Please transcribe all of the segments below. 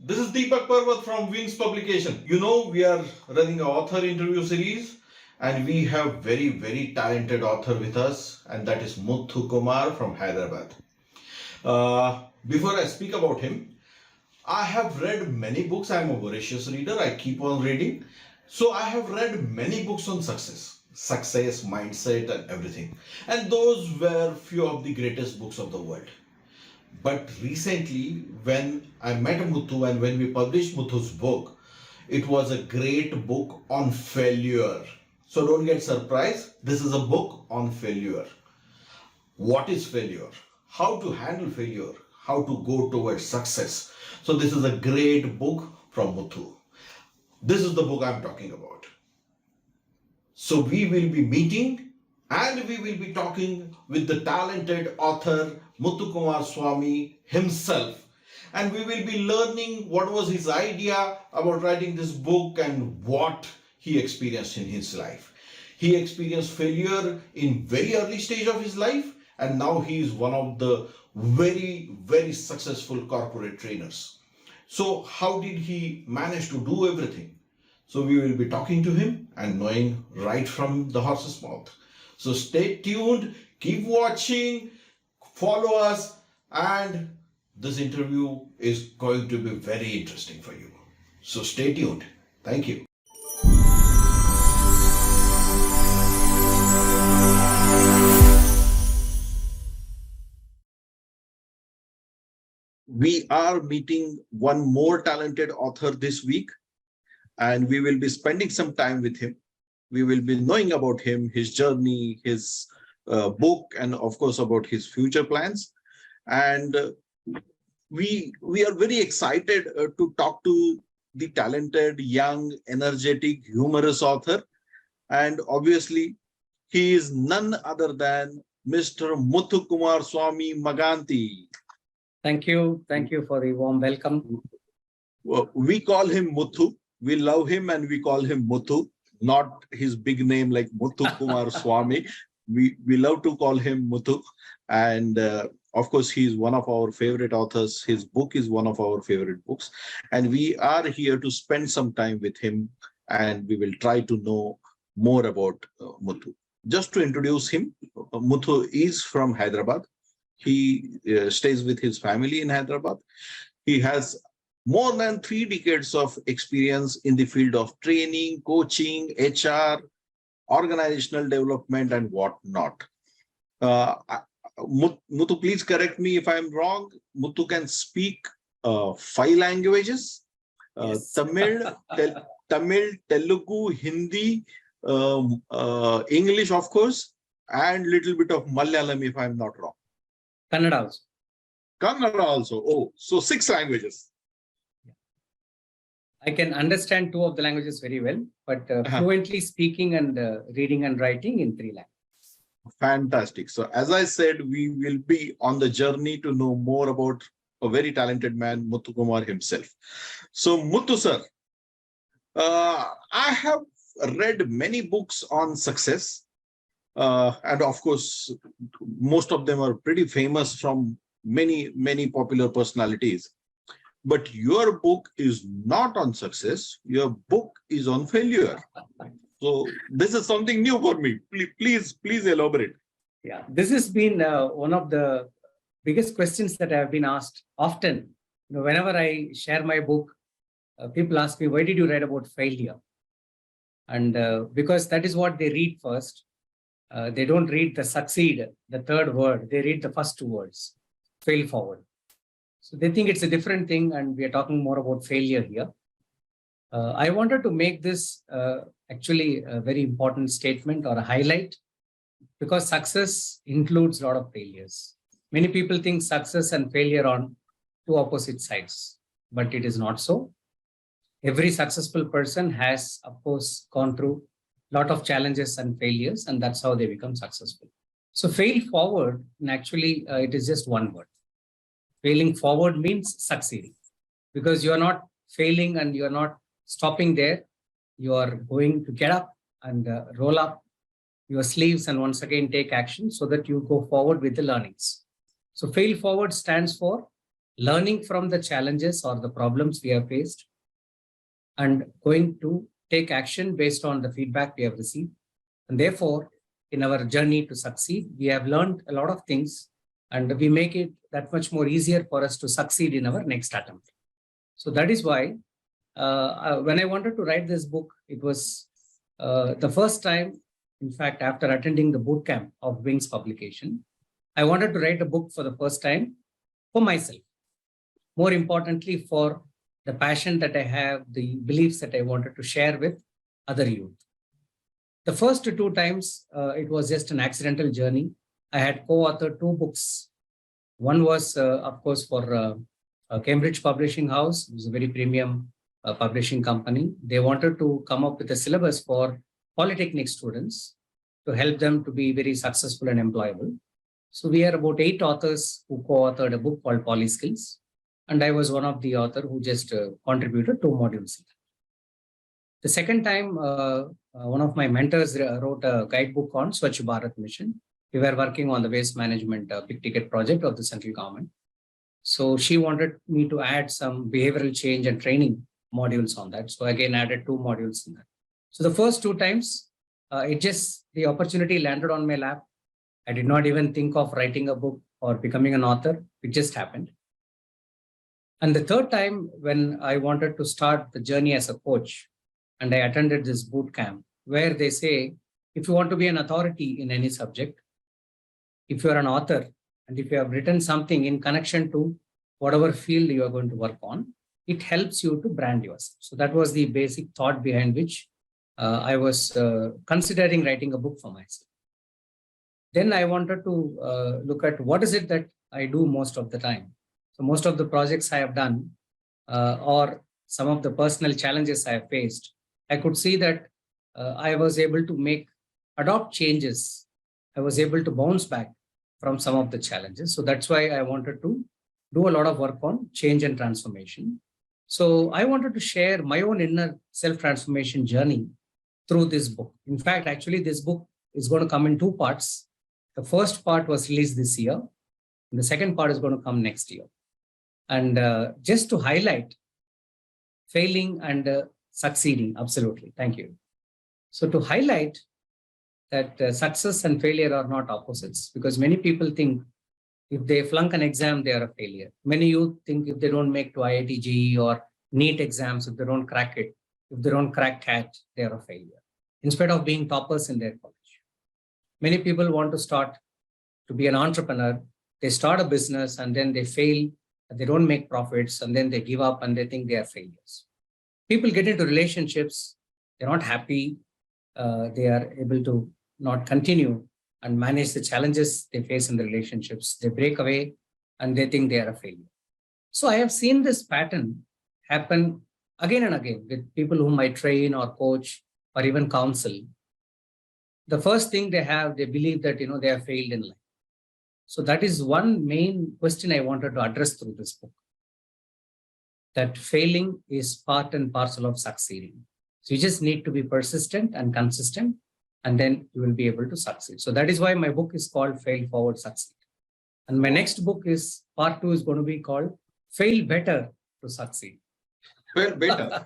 This is Deepak Parvat from Wings Publication. You know, we are running an author interview series and we have very talented author with us, and that is Muthu Kumar from Hyderabad. Before I speak about him, I have read many books. I am a voracious reader. I keep on reading. So I have read many books on success, mindset and everything. And those were few of the greatest books of the world. But recently, when I met Muthu and when we published Muthu's book, it was a great book on failure. So don't get surprised. This is a book on failure. What is failure? How to handle failure? How to go towards success? So this is a great book from Muthu. This is the book I'm talking about. So we will be meeting and we will be talking with the talented author Muthu Kumar Swami himself. And we will be learning what was his idea about writing this book and what he experienced in his life. He experienced failure in very early stage of his life, and now he is one of the very successful corporate trainers. So how did he manage to do everything? So we will be talking to him and knowing right from the horse's mouth. So stay tuned, keep watching, follow us, and this interview is going to be very interesting for you. So stay tuned. Thank you. We are meeting one more talented author this week, and we will be spending some time with him. We will be knowing about him, his journey, his book, and of course about his future plans. And we are very excited to talk to the talented, young, energetic, humorous author. And obviously, he is none other than Mr. Muthu Kumar Swami Maganti. Thank you. Thank you for the warm welcome. We call him Muthu. We love him and we call him Muthu, not his big name like Muthu Kumar Swami. We love to call him Muthu. And of course, he's one of our favorite authors. His book is one of our favorite books. And we are here to spend some time with him, and we will try to know more about Muthu. Just to introduce him, Muthu is from Hyderabad. He stays with his family in Hyderabad. He has more than 3 decades of experience in the field of training, coaching, HR, organizational development, and whatnot. Muthu, please correct me if I'm wrong. Muthu can speak 5 languages: Yes. Tamil, Telugu, Hindi, English, of course, and little bit of Malayalam, if I'm not wrong. Kannada also. Kannada also. Oh, so 6 languages. I can understand 2 of the languages very well, but fluently speaking and reading and writing in 3 languages. Fantastic. So as I said, we will be on the journey to know more about a very talented man, Muthu Kumar himself. So Muthu sir, I have read many books on success. And of course, most of them are pretty famous from many popular personalities. But your book is not on success. Your book is on failure. So this is something new for me. Please elaborate. Yeah, this has been one of the biggest questions that I have been asked often. Whenever I share my book, people ask me, why did you write about failure? And because that is what they read first. They don't read the succeed, the 3rd word. They read the first 2 words, fail forward. So they think it's a different thing, and we are talking more about failure here. I wanted to make this actually a very important statement or a highlight, because success includes a lot of failures. Many people think success and failure are on 2 opposite sides, but it is not so. Every successful person has, of course, gone through a lot of challenges and failures, and that's how they become successful. So fail forward, and actually it is just one word. Failing forward means succeeding, because you are not failing and you are not stopping there. You are going to get up and roll up your sleeves and once again take action so that you go forward with the learnings. So fail forward stands for learning from the challenges or the problems we have faced, and going to take action based on the feedback we have received. And therefore, in our journey to succeed, we have learned a lot of things, and we make it that much more easier for us to succeed in our next attempt. So that is why when I wanted to write this book, it was the first time, in fact, after attending the boot camp of Wings publication, I wanted to write a book for the first time for myself. More importantly, for the passion that I have, the beliefs that I wanted to share with other youth. The first two times, it was just an accidental journey. I had co-authored two books. One was, of course, for Cambridge Publishing House. It was a very premium publishing company. They wanted to come up with a syllabus for polytechnic students to help them to be very successful and employable. So we are about 8 authors who co-authored a book called Poly Skills. And I was one of the authors who just contributed 2 modules. The second time, one of my mentors wrote a guidebook on Swachh Bharat Mission. We were working on the waste management big ticket project of the central government. So she wanted me to add some behavioral change and training modules on that. So again, added 2 modules in that. So the first 2 times, the opportunity landed on my lap. I did not even think of writing a book or becoming an author. It just happened. And the third time, when I wanted to start the journey as a coach, and I attended this boot camp where they say, if you want to be an authority in any subject, if you are an author, and if you have written something in connection to whatever field you are going to work on, it helps you to brand yourself. So that was the basic thought behind which I was considering writing a book for myself. Then I wanted to look at what is it that I do most of the time. So most of the projects I have done or some of the personal challenges I have faced, I could see that I was able to adopt changes. I was able to bounce back from some of the challenges. So that's why I wanted to do a lot of work on change and transformation. So I wanted to share my own inner self-transformation journey through this book. In fact, actually, this book is going to come in 2 parts. The first part was released this year, and the second part is going to come next year. And just to highlight failing and succeeding, absolutely. Thank you. So to highlight that success and failure are not opposites, because many people think if they flunk an exam, they are a failure. Many youth think if they don't make to IIT JEE or NEET exams, if they don't crack it, if they don't crack CAT, they are a failure, instead of being toppers in their college. Many people want to start to be an entrepreneur. They start a business and then they fail, they don't make profits, and then they give up and they think they are failures. People get into relationships, they're not happy, they are able to not continue and manage the challenges they face in the relationships. They break away and they think they are a failure. So I have seen this pattern happen again and again with people whom I train or coach or even counsel. The first thing they believe that they have failed in life. So that is one main question I wanted to address through this book. That failing is part and parcel of succeeding. So you just need to be persistent and consistent, and then you will be able to succeed. So that is why my book is called Fail Forward Succeed. And my next book is part 2 is going to be called Fail Better to Succeed. Well, better.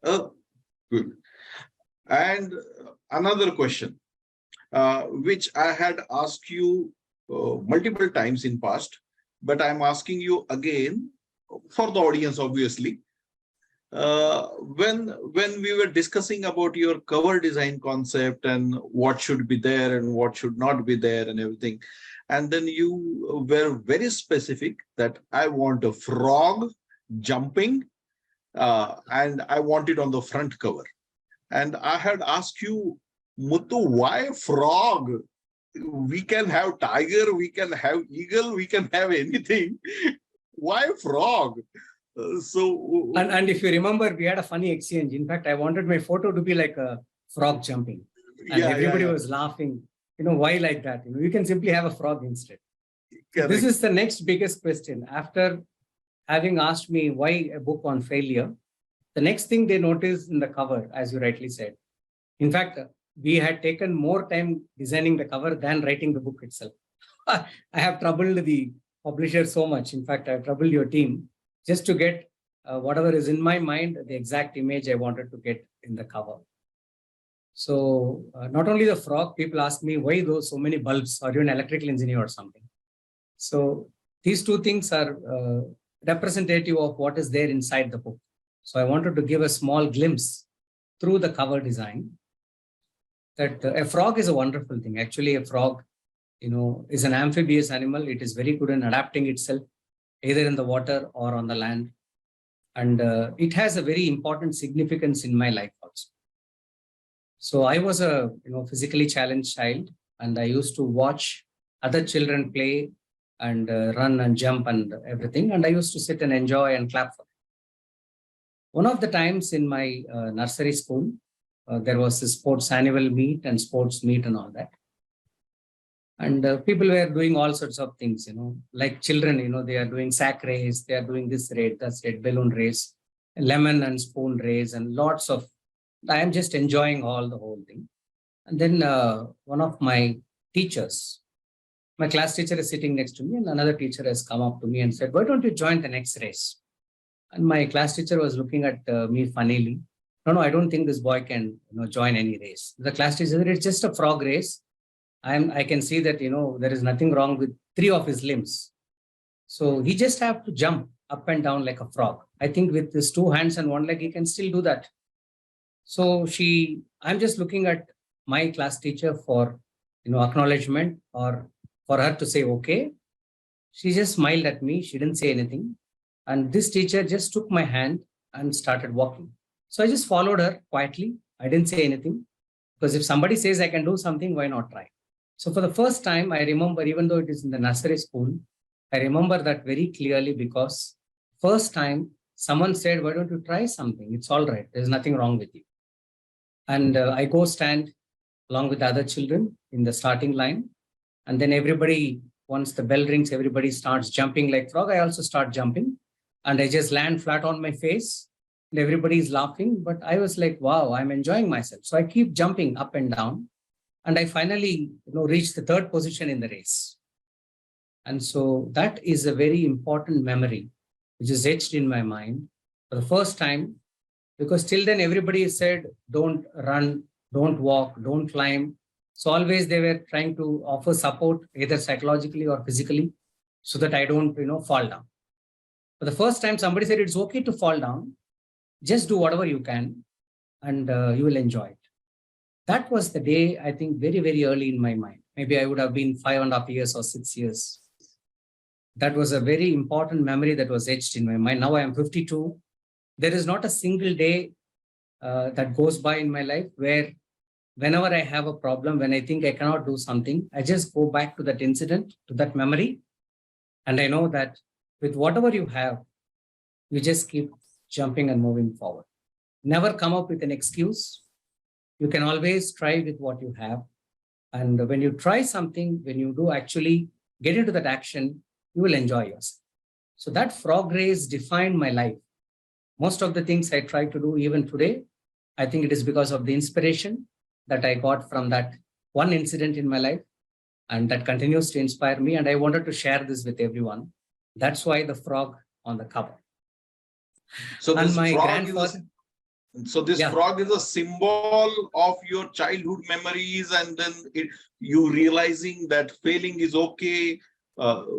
Oh, good. And another question, which I had asked you multiple times in past, but I'm asking you again for the audience, obviously. When we were discussing about your cover design concept and what should be there and what should not be there and everything, and then you were very specific that I want a frog jumping and I want it on the front cover. And I had asked you, Muthu, why frog? We can have tiger, we can have eagle, we can have anything. Why frog? And if you remember, we had a funny exchange. In fact, I wanted my photo to be like a frog jumping, and everybody was laughing. Why like that? You can simply have a frog instead. This is the next biggest question. After having asked me why a book on failure, the next thing they noticed in the cover, as you rightly said. In fact, we had taken more time designing the cover than writing the book itself. I have troubled the publisher so much. In fact, I've troubled your team just to get whatever is in my mind, the exact image I wanted to get in the cover. So not only the frog, people ask me why those so many bulbs. Are you an electrical engineer or something? So these two things are representative of what is there inside the book. So I wanted to give a small glimpse through the cover design that a frog is a wonderful thing. Actually, a frog, is an amphibious animal. It is very good in adapting itself either in the water or on the land. And it has a very important significance in my life also. So I was a physically challenged child, and I used to watch other children play and run and jump and everything. And I used to sit and enjoy and clap for them. One of the times in my nursery school, there was a sports annual meet and sports meet and all that. And people were doing all sorts of things, like children, they are doing sack race, they are doing this race, that's it, balloon race, lemon and spoon race, and lots of, I am just enjoying the whole thing. And then one of my teachers, my class teacher is sitting next to me, and another teacher has come up to me and said, why don't you join the next race? And my class teacher was looking at me funnily. No, I don't think this boy can join any race. The class teacher said, it's just a frog race. I can see that, there is nothing wrong with 3 of his limbs. So he just have to jump up and down like a frog. I think with his 2 hands and 1 leg, he can still do that. So I'm just looking at my class teacher for, acknowledgement or for her to say, okay. She just smiled at me. She didn't say anything. And this teacher just took my hand and started walking. So I just followed her quietly. I didn't say anything because if somebody says I can do something, why not try? So for the first time, I remember, even though it is in the nursery school, I remember that very clearly because first time someone said, why don't you try something? It's all right. There's nothing wrong with you. And I go stand along with the other children in the starting line. And then everybody, once the bell rings, everybody starts jumping like frog. I also start jumping and I just land flat on my face and everybody is laughing. But I was like, wow, I'm enjoying myself. So I keep jumping up and down. And I finally, reached the 3rd position in the race. And so that is a very important memory, which is etched in my mind for the first time, because till then everybody said, don't run, don't walk, don't climb. So always they were trying to offer support either psychologically or physically so that I don't, fall down. For the first time, somebody said, it's okay to fall down. Just do whatever you can and you will enjoy it. That was the day, I think, very, very early in my mind. Maybe I would have been 5.5 years or 6 years. That was a very important memory that was etched in my mind. Now I am 52. There is not a single day that goes by in my life where whenever I have a problem, when I think I cannot do something, I just go back to that incident, to that memory. And I know that with whatever you have, you just keep jumping and moving forward. Never come up with an excuse. You can always try with what you have. And when you try something, when you do actually get into that action, you will enjoy yourself. So that frog race defined my life. Most of the things I try to do even today, I think it is because of the inspiration that I got from that one incident in my life. And that continues to inspire me. And I wanted to share this with everyone. That's why the frog on the cover. So and this my frog grandfather. frog is a symbol of your childhood memories, and then you realizing that failing is okay.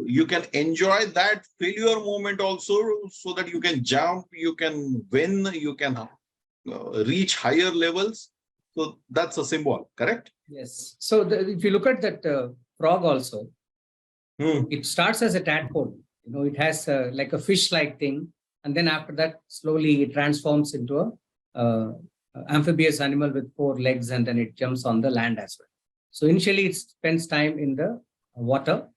You can enjoy that failure moment also, so that you can jump, you can win, you can reach higher levels. So that's a symbol, correct? Yes. So if you look at that frog also, it starts as a tadpole. It has like a fish-like thing. And then after that, slowly it transforms into a amphibious animal with 4 legs, and then it jumps on the land as well. So initially it spends time in the water.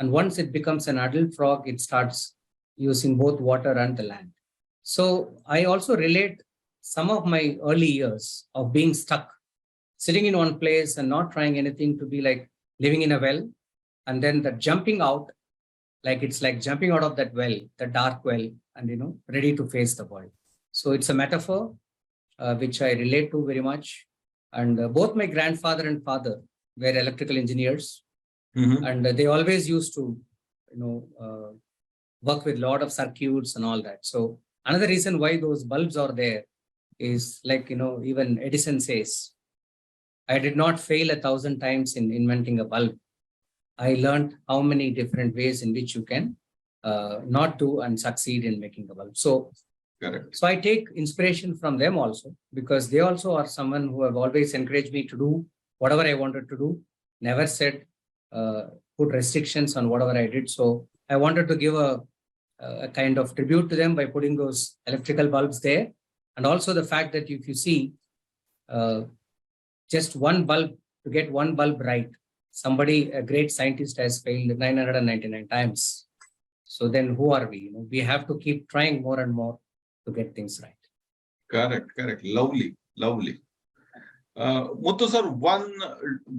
And once it becomes an adult frog, it starts using both water and the land. So I also relate some of my early years of being stuck, sitting in one place and not trying anything, to be like living in a well. And then the jumping out, like it's like jumping out of that well, the dark well, and ready to face the world. So it's a metaphor which I relate to very much. And both my grandfather and father were electrical engineers. And they always used to work with a lot of circuits and all that. So another reason why those bulbs are there is like, even Edison says, I did not fail 1,000 times in inventing a bulb. I learned how many different ways in which you can not do and succeed in making a bulb. So, Correct. so I take inspiration from them also, because they also are someone who have always encouraged me to do whatever I wanted to do. Never said, put restrictions on whatever I did. So I wanted to give a kind of tribute to them by putting those electrical bulbs there. And also the fact that if you see just one bulb, to get one bulb right, somebody, a great scientist, has failed 999 times. So then who are we? We have to keep trying more and more to get things right. Correct. Lovely. Muthu sir, one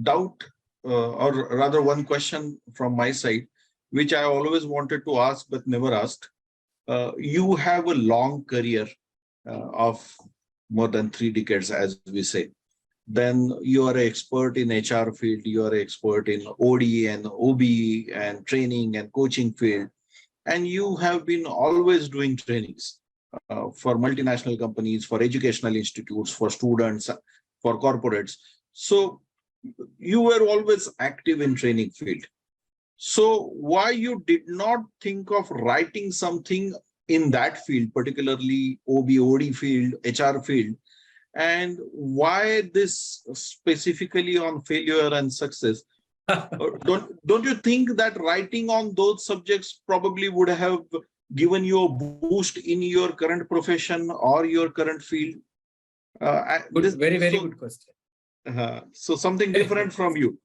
doubt or rather one question from my side, which I always wanted to ask but never asked. You have a long career of more than 3 decades, as we say. Then you are an expert in HR field, you are an expert in OD and OB and training and coaching field. And you have been always doing trainings for multinational companies, for educational institutes, for students, for corporates. So you were always active in training field. So why you did not think of writing something in that field, particularly OB, OD field, HR field, and why this specifically on failure and success? Don't you think that writing on those subjects probably would have given you a boost in your current profession or your current field? Very good question. So something different from you.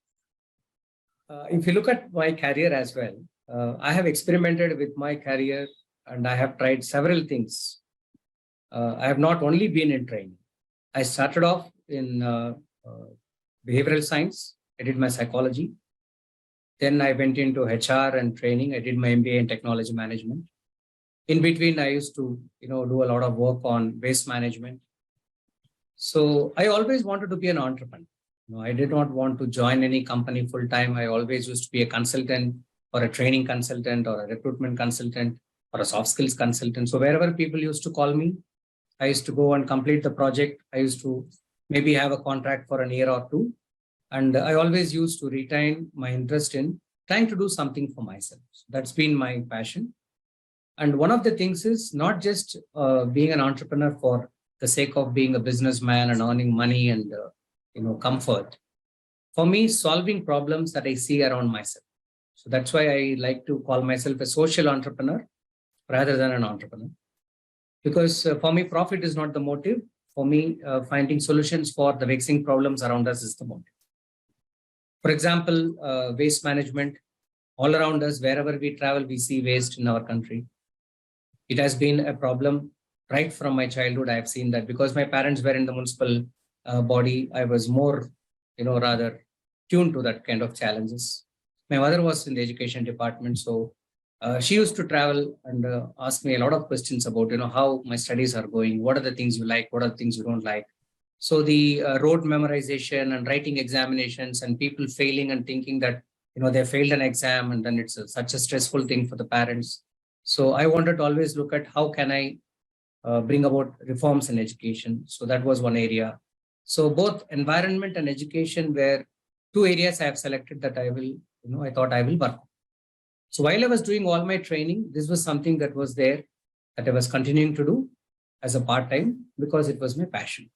If you look at my career as well, I have experimented with my career and I have tried several things. I have not only been in training. I started off in behavioral science. I did my psychology. Then I went into HR and training. I did my MBA in technology management. In between, I used to, do a lot of work on waste management. So I always wanted to be an entrepreneur. I did not want to join any company full time. I always used to be a consultant or a training consultant or a recruitment consultant or a soft skills consultant. So wherever people used to call me, I used to go and complete the project. I used to maybe have a contract for a year or two. And I always used to retain my interest in trying to do something for myself. So that's been my passion. And one of the things is not just being an entrepreneur for the sake of being a businessman and earning money and comfort. For me, solving problems that I see around myself. So that's why I like to call myself a social entrepreneur rather than an entrepreneur. Because for me, profit is not the motive. For me, finding solutions for the vexing problems around us is the motive. For example, waste management. All around us, wherever we travel, we see waste in our country. It has been a problem right from my childhood. I have seen that because my parents were in the municipal body. I was more, rather tuned to that kind of challenges. My mother was in the education department. So she used to travel and ask me a lot of questions about, how my studies are going. What are the things you like? What are the things you don't like? So the rote memorization and writing examinations and people failing and thinking that, they failed an exam and then it's such a stressful thing for the parents. So I wanted to always look at how can I bring about reforms in education. So that was one area. So both environment and education were two areas I have selected that I will, I thought I will work on. So while I was doing all my training, this was something that was there that I was continuing to do as a part-time because it was my passion.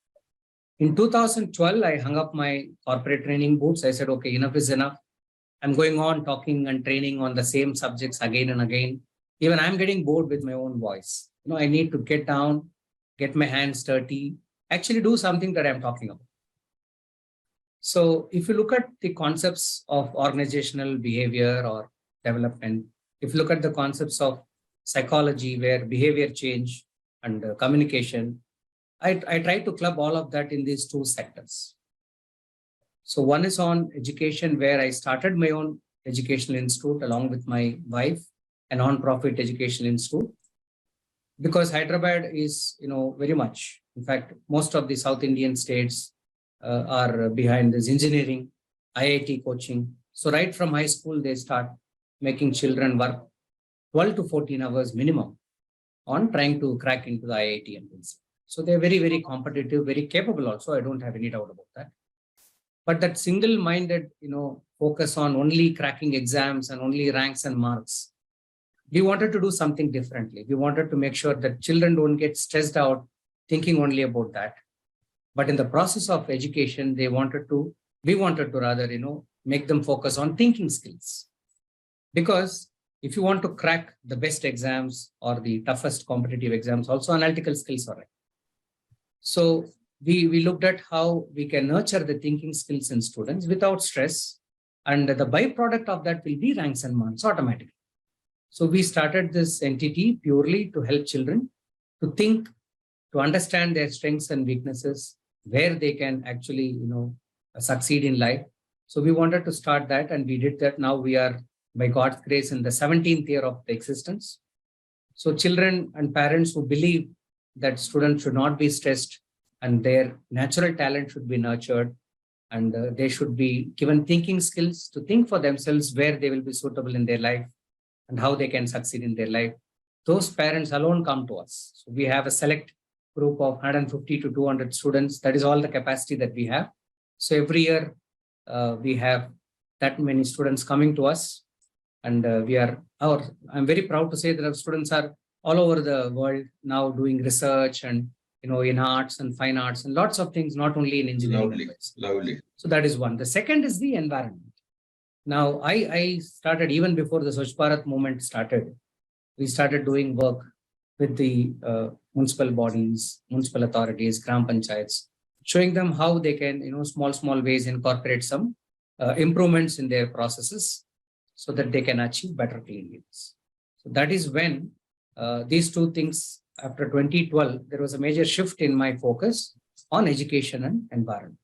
In 2012, I hung up my corporate training boots. I said, okay, enough is enough. I'm going on talking and training on the same subjects again and again. Even I'm getting bored with my own voice. I need to get down, get my hands dirty, actually do something that I'm talking about. So if you look at the concepts of organizational behavior or development, if you look at the concepts of psychology where behavior change and communication, I try to club all of that in these two sectors. So one is on education where I started my own educational institute along with my wife, a non-profit educational institute. Because Hyderabad is, very much, in fact, most of the South Indian states are behind this engineering, IIT coaching. So right from high school, they start making children work 12 to 14 hours minimum on trying to crack into the IIT entrance. So they're very, very competitive, very capable also. I don't have any doubt about that. But that single-minded, focus on only cracking exams and only ranks and marks, we wanted to do something differently. We wanted to make sure that children don't get stressed out thinking only about that. But in the process of education, we wanted to rather, make them focus on thinking skills. Because if you want to crack the best exams or the toughest competitive exams, also analytical skills are right. So we looked at how we can nurture the thinking skills in students without stress. And the byproduct of that will be ranks and marks automatically. So we started this entity purely to help children to think, to understand their strengths and weaknesses, where they can actually, succeed in life. So we wanted to start that, and we did that. Now we are, by God's grace, in the 17th year of the existence. So children and parents who believe that students should not be stressed and their natural talent should be nurtured, and they should be given thinking skills to think for themselves where they will be suitable in their life and how they can succeed in their life. Those parents alone come to us. So we have a select group of 150 to 200 students. That is all the capacity that we have. So every year we have that many students coming to us. And I'm very proud to say that our students are all over the world now doing research and, in arts and fine arts and lots of things, not only in engineering. Lovely. So that is one. The second is the environment. Now, I started even before the Swachh Bharat movement started. We started doing work with the municipal bodies, municipal authorities, gram panchayats, showing them how they can, small ways incorporate some improvements in their processes so that they can achieve better cleanliness. So that is when these two things, after 2012, there was a major shift in my focus on education and environment.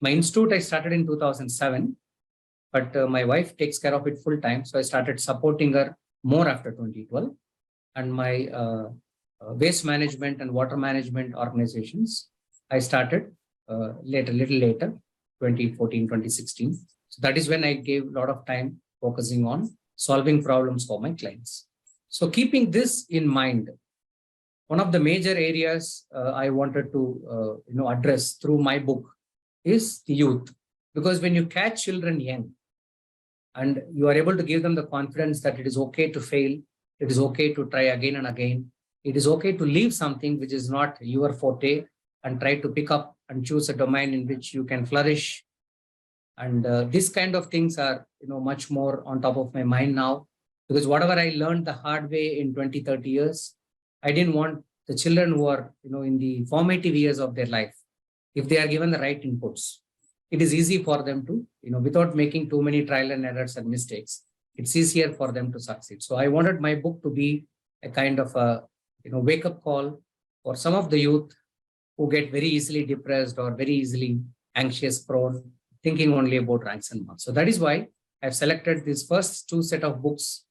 My institute, I started in 2007, but my wife takes care of it full time. So I started supporting her more after 2012. And my waste management and water management organizations, I started little later, 2014, 2016. So that is when I gave a lot of time focusing on solving problems for my clients. So keeping this in mind, one of the major areas I wanted to address through my book is the youth. Because when you catch children young and you are able to give them the confidence that it is okay to fail, it is okay to try again and again, it is okay to leave something which is not your forte and try to pick up and choose a domain in which you can flourish. And these kind of things are much more on top of my mind now, because whatever I learned the hard way in 20, 30 years, I didn't want the children who are in the formative years of their life, if they are given the right inputs, it is easy for them to, without making too many trial and errors and mistakes, it's easier for them to succeed. So I wanted my book to be a kind of a wake-up call for some of the youth who get very easily depressed or very easily anxious prone, thinking only about ranks and marks. So that is why I've selected these first two set of books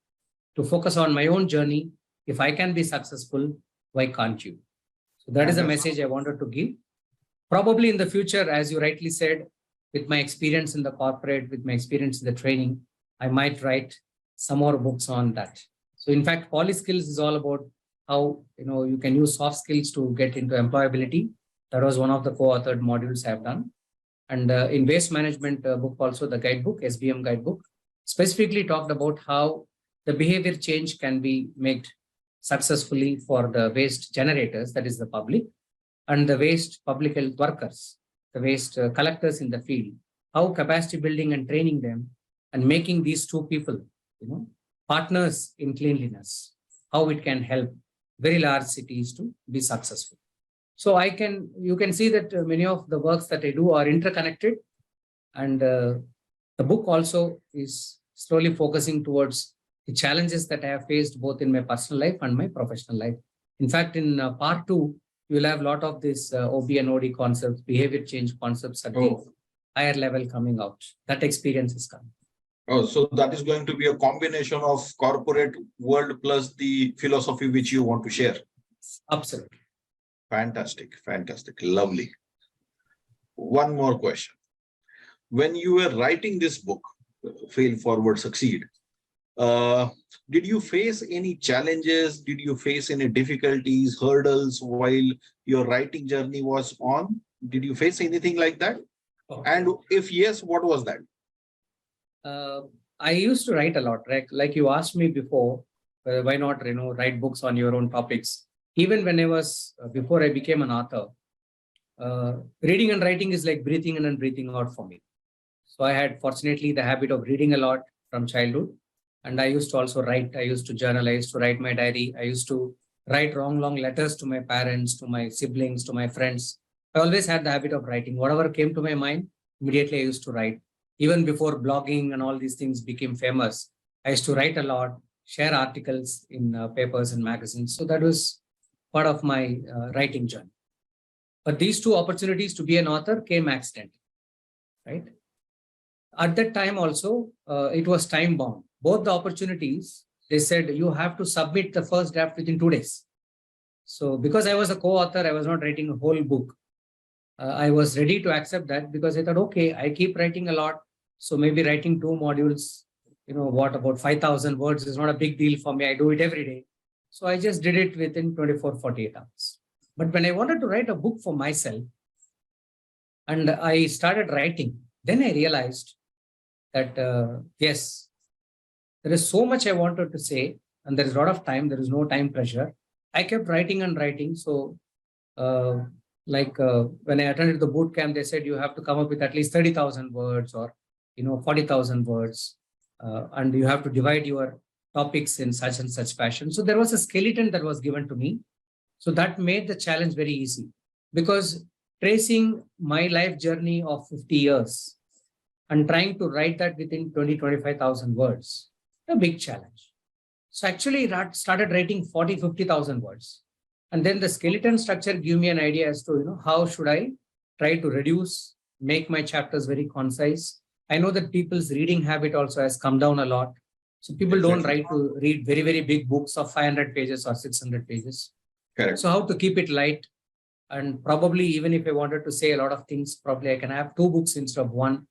to focus on my own journey. If I can be successful, why can't you? So that is a message I wanted to give. Probably in the future, as you rightly said, with my experience in the corporate, with my experience in the training, I might write some more books on that. So in fact, Polyskills is all about how you can use soft skills to get into employability. That was one of the co-authored modules I've done. And in waste management book also, the guidebook, SBM guidebook, specifically talked about how the behavior change can be made successfully for the waste generators, that is the public, and the waste public health workers, the waste collectors in the field, how capacity building and training them and making these two people, partners in cleanliness, how it can help very large cities to be successful. So you can see that many of the works that I do are interconnected, and the book also is slowly focusing towards the challenges that I have faced both in my personal life and my professional life. In fact, in part 2, you will have a lot of this OB and OD concepts, behavior change concepts at the higher level coming out. That experience is coming. Oh, so that is going to be a combination of corporate world plus the philosophy which you want to share. Absolutely. Fantastic. Lovely. One more question. When you were writing this book, Fail Forward Succeed, Uh, did you face any challenges? Did you face any difficulties, hurdles while your writing journey was on? Did you face anything like that? Okay. And if yes, what was that? Uh, I used to write a lot, right? Like you asked me before, why not, write books on your own topics? Even when I was, before I became an author, reading and writing is like breathing in and breathing out for me. So I had fortunately the habit of reading a lot from childhood. And I used to also write. I used to journal. I used to write my diary. I used to write long letters to my parents, to my siblings, to my friends. I always had the habit of writing. Whatever came to my mind, immediately I used to write. Even before blogging and all these things became famous, I used to write a lot, share articles in papers and magazines. So that was part of my writing journey. But these two opportunities to be an author came accident, right? At that time also, it was time bound. Both the opportunities, they said you have to submit the first draft within 2 days. So because I was a co-author, I was not writing a whole book. I was ready to accept that because I thought, okay, I keep writing a lot. So maybe writing 2 modules, what about 5,000 words is not a big deal for me. I do it every day. So I just did it within 24, 48 hours. But when I wanted to write a book for myself and I started writing, then I realized that, yes, there is so much I wanted to say and there is a lot of time. There is no time pressure. I kept writing and writing. So when I attended the boot camp, they said you have to come up with at least 30,000 words or 40,000 words, and you have to divide your topics in such and such fashion. So there was a skeleton that was given to me. So that made the challenge very easy because tracing my life journey of 50 years and trying to write that within 25,000 words, a big challenge. So actually I started writing 40, 50,000 words. And then the skeleton structure gave me an idea as to, how should I try to reduce, make my chapters very concise. I know that people's reading habit also has come down a lot. So people don't read very, very big books of 500 pages or 600 pages. Correct. So how to keep it light? And probably even if I wanted to say a lot of things, probably I can have 2 books instead of 1.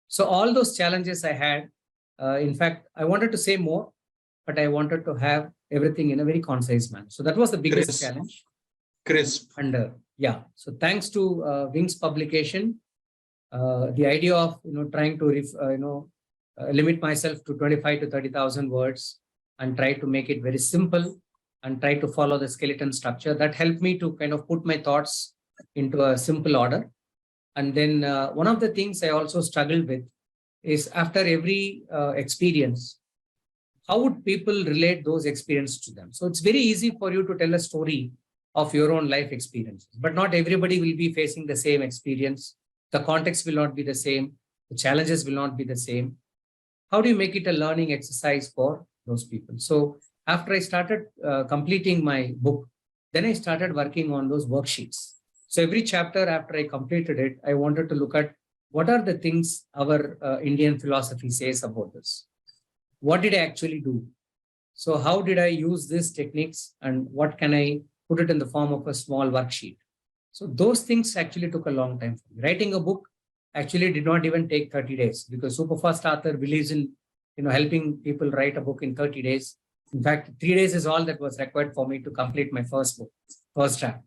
So all those challenges I had, in fact, I wanted to say more, but I wanted to have everything in a very concise manner. So that was the biggest challenge. Crisp. And yeah, so thanks to Wings publication, the idea of trying to limit myself to 25 to 30,000 words and try to make it very simple and try to follow the skeleton structure, that helped me to kind of put my thoughts into a simple order. And then one of the things I also struggled with is after every experience, how would people relate those experiences to them? So it's very easy for you to tell a story of your own life experiences, but not everybody will be facing the same experience. The context will not be the same. The challenges will not be the same. How do you make it a learning exercise for those people? So after I started completing my book, then I started working on those worksheets. So every chapter after I completed it, I wanted to look at what are the things our Indian philosophy says about this. What did I actually do? So how did I use these techniques and what can I put it in the form of a small worksheet? So those things actually took a long time for me. Writing a book actually did not even take 30 days because Superfast Author believes in helping people write a book in 30 days. In fact, 3 days is all that was required for me to complete my first book, first draft.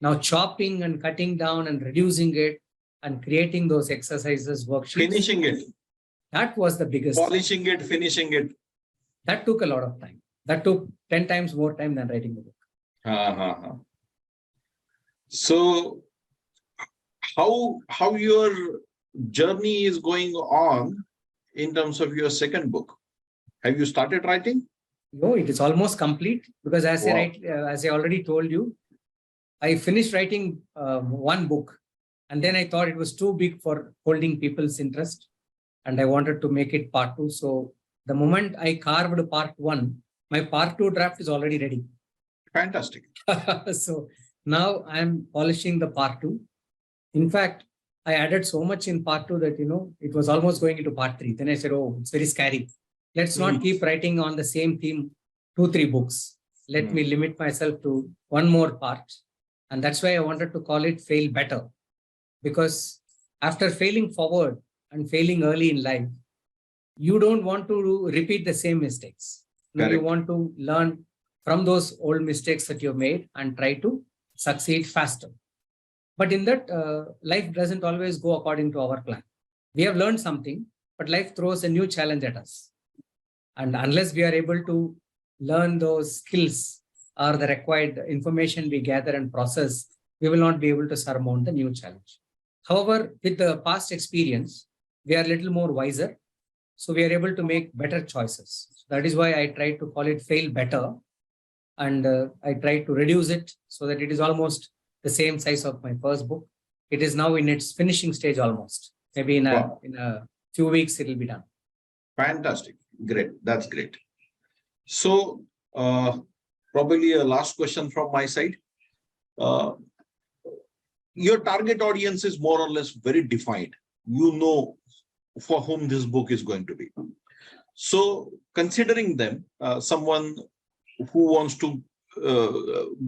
Now chopping and cutting down and reducing it and creating those exercises, worksheets. Finishing it. That was the biggest. Polishing it, finishing it. That took a lot of time. That took 10 times more time than writing the book. So how your journey is going on in terms of your second book? Have you started writing? No, it is almost complete because as I already told you, I finished writing 1 book and then I thought it was too big for holding people's interest and I wanted to make it part 2. So the moment I carved part 1, my part 2 draft is already ready. Fantastic. So now I'm polishing the part 2. In fact, I added so much in part 2 that, it was almost going into part 3. Then I said, oh, it's very scary. Let's not keep writing on the same theme 2-3 books. Let me limit myself to 1 more part. And that's why I wanted to call it Fail Better. Because after failing forward and failing early in life, you don't want to repeat the same mistakes. You Correct. want to learn from those old mistakes that you've made and try to succeed faster. But in that, life doesn't always go according to our plan. We have learned something, but life throws a new challenge at us. And unless we are able to learn those skills or the required information we gather and process, we will not be able to surmount the new challenge. However, with the past experience, we are a little more wiser. So we are able to make better choices. So that is why I try to call it fail better. And I try to reduce it so that it is almost the same size of my first book. It is now in its finishing stage almost. Maybe in a few weeks, it will be done. Fantastic. Great. That's great. So, probably a last question from my side. Your target audience is more or less very defined. You know for whom this book is going to be. So, considering them, someone who wants to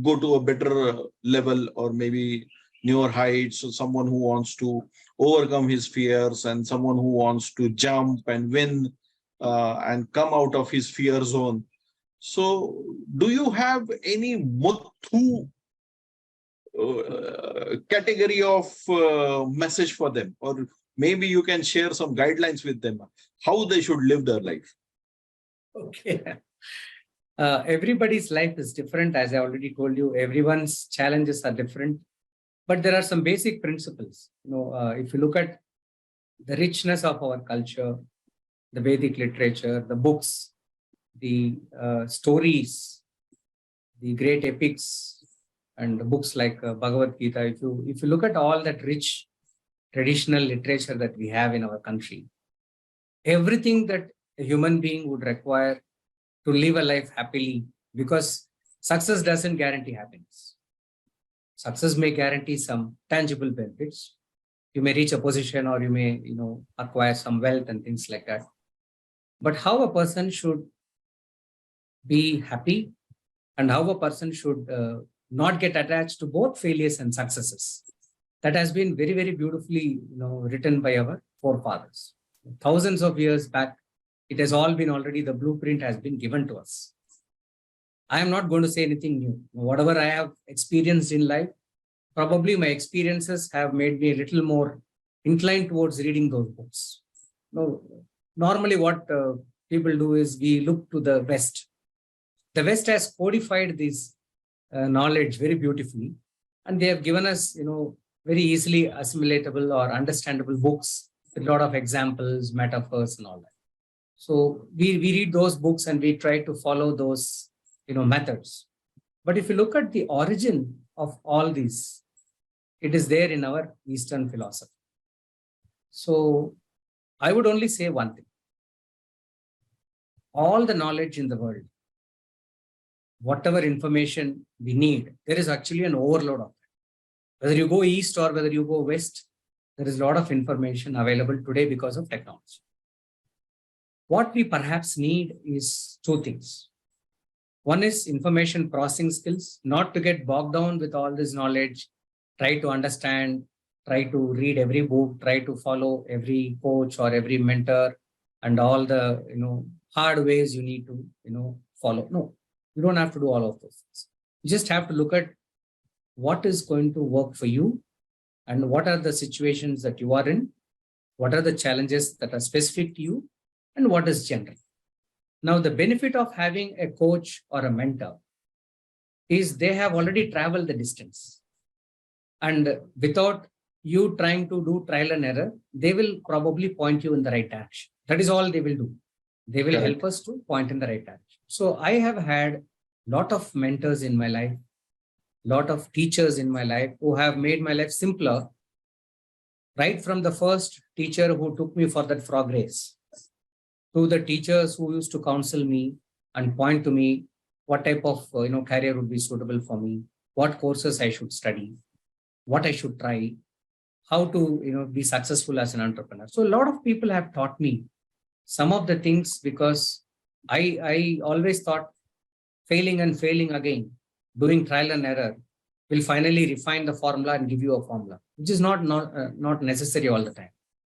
go to a better level or maybe newer heights, or someone who wants to overcome his fears, and someone who wants to jump and win and come out of his fear zone. So, do you have any Muthu category of message for them, or maybe you can share some guidelines with them how they should live their life? Okay. Everybody's life is different, as I already told you. Everyone's challenges are different, but there are some basic principles. If you look at the richness of our culture, the Vedic literature, the books, the stories, the great epics, and the books like Bhagavad Gita. If you look at all that rich traditional literature that we have in our country, everything that a human being would require to live a life happily, because success doesn't guarantee happiness. Success may guarantee some tangible benefits. You may reach a position, or you may, acquire some wealth and things like that. But how a person should be happy, and how a person should not get attached to both failures and successes, that has been very, very beautifully, written by our forefathers. Thousands of years back, it has all been already, the blueprint has been given to us. I am not going to say anything new. Whatever I have experienced in life, probably my experiences have made me a little more inclined towards reading those books. Normally what people do is we look to the West. The West has codified this knowledge very beautifully, and they have given us, very easily assimilatable or understandable books with a lot of examples, metaphors, and all that. So we read those books and we try to follow those, methods. But if you look at the origin of all these, it is there in our Eastern philosophy. So I would only say one thing. All the knowledge in the world, whatever information we need, there is actually an overload of it. Whether you go east or whether you go west, there is a lot of information available today because of technology. What we perhaps need is two things. One is information processing skills, not to get bogged down with all this knowledge, try to understand, try to read every book, try to follow every coach or every mentor and all the, hard ways you need to, follow. No, you don't have to do all of those things. You just have to look at what is going to work for you and what are the situations that you are in, what are the challenges that are specific to you, and what is general. Now, the benefit of having a coach or a mentor is they have already traveled the distance. And without you trying to do trial and error, they will probably point you in the right direction. That is all they will do. They will help us to point in the right direction. So I have had a lot of mentors in my life, lot of teachers in my life who have made my life simpler. Right from the first teacher who took me for that frog race, to the teachers who used to counsel me and point to me what type of career would be suitable for me, what courses I should study, what I should try, how to be successful as an entrepreneur. So a lot of people have taught me some of the things, because I always thought failing and failing again, doing trial and error will finally refine the formula and give you a formula, which is not necessary all the time.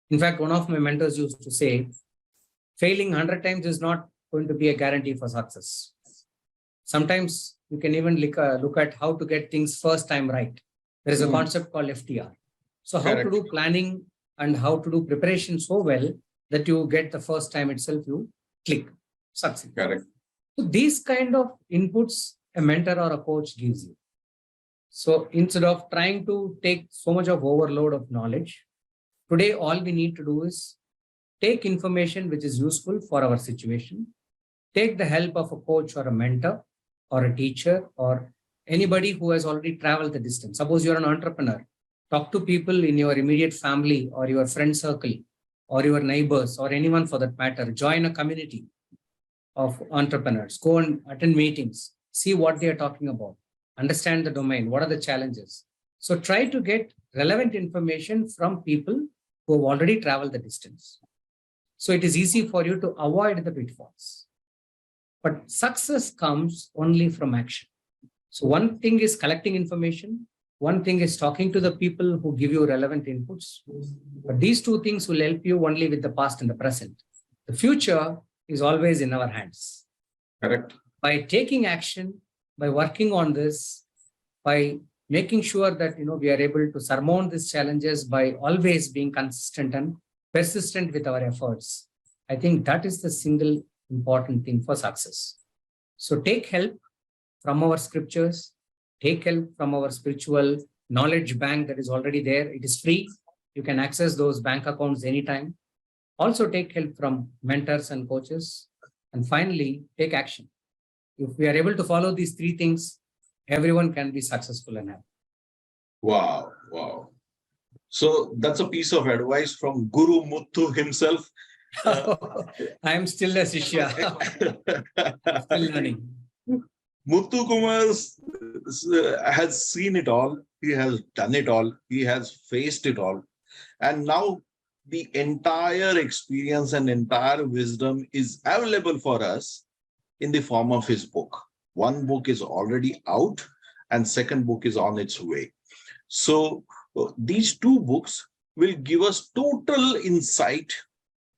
In fact, one of my mentors used to say, Failing 100 times is not going to be a guarantee for success. Sometimes you can even look at how to get things first time right. There is a concept called FTR. So how to do planning and how to do preparation so well that you get the first time itself, you click, succeed. Correct. So these kind of inputs a mentor or a coach gives you. So instead of trying to take so much of overload of knowledge, today all we need to do is take information which is useful for our situation, take the help of a coach or a mentor or a teacher or anybody who has already traveled the distance. Suppose you're an entrepreneur, talk to people in your immediate family or your friend circle or your neighbors or anyone for that matter. Join a community of entrepreneurs, go and attend meetings, see what they are talking about, understand the domain, what are the challenges. So try to get relevant information from people who have already traveled the distance. So it is easy for you to avoid the pitfalls. But success comes only from action. So one thing is collecting information. One thing is talking to the people who give you relevant inputs. But these two things will help you only with the past and the present. The future is always in our hands. Correct. By taking action, by working on this, by making sure that we are able to surmount these challenges by always being consistent and persistent with our efforts. I think that is the single important thing for success. So take help from our scriptures, take help from our spiritual knowledge bank that is already there. It is free. You can access those bank accounts anytime. Also take help from mentors and coaches. And finally, take action. If we are able to follow these three things, everyone can be successful and happy. Wow. Wow. So that's a piece of advice from Guru Muthu himself. I am still a Shishya. I'm still learning. Muthu Kumar has seen it all. He has done it all. He has faced it all. And now the entire experience and entire wisdom is available for us in the form of his book. One book is already out and second book is on its way. So these two books will give us total insight.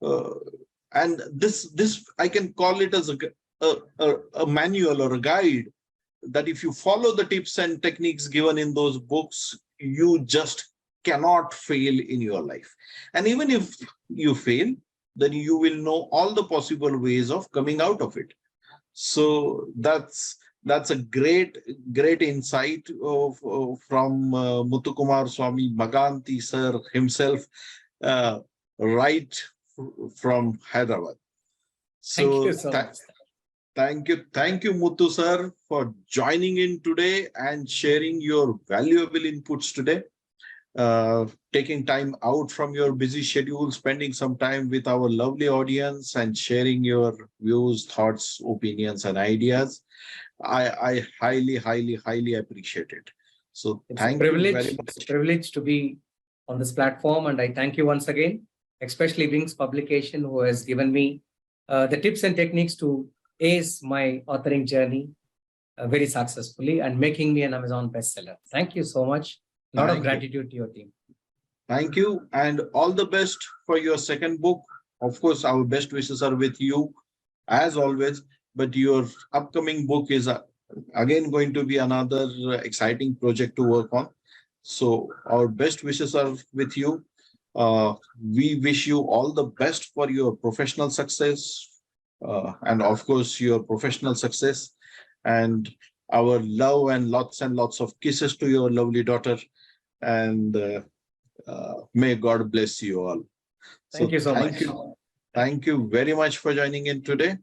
And this I can call it as a manual or a guide that if you follow the tips and techniques given in those books, you just cannot fail in your life. And even if you fail, then you will know all the possible ways of coming out of it. So that's a great insight from Muthu Kumar Swami Maganti sir himself, right from Hyderabad. So Thank you so much. Thank you, Muthu sir, for joining in today and sharing your valuable inputs today. Taking time out from your busy schedule, spending some time with our lovely audience and sharing your views, thoughts, opinions, and ideas. I highly appreciate it. So thank you very much. It's a privilege to be on this platform, and I thank you once again, especially Wings Publication, who has given me the tips and techniques to ace my authoring journey very successfully and making me an Amazon bestseller. Thank you so much. A lot of gratitude to your team. Thank you, and all the best for your second book. Of course, our best wishes are with you, as always. But your upcoming book is again going to be another exciting project to work on. So our best wishes are with you. We wish you all the best for your professional success, and of course your professional success, and our love and lots of kisses to your lovely daughter. And may God bless you all. Thank you so much. Thank you very much for joining in today.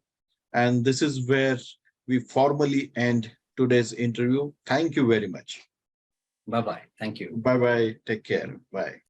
And this is where we formally end today's interview. Thank you very much. Bye-bye. Thank you. Bye-bye. Take care. Bye.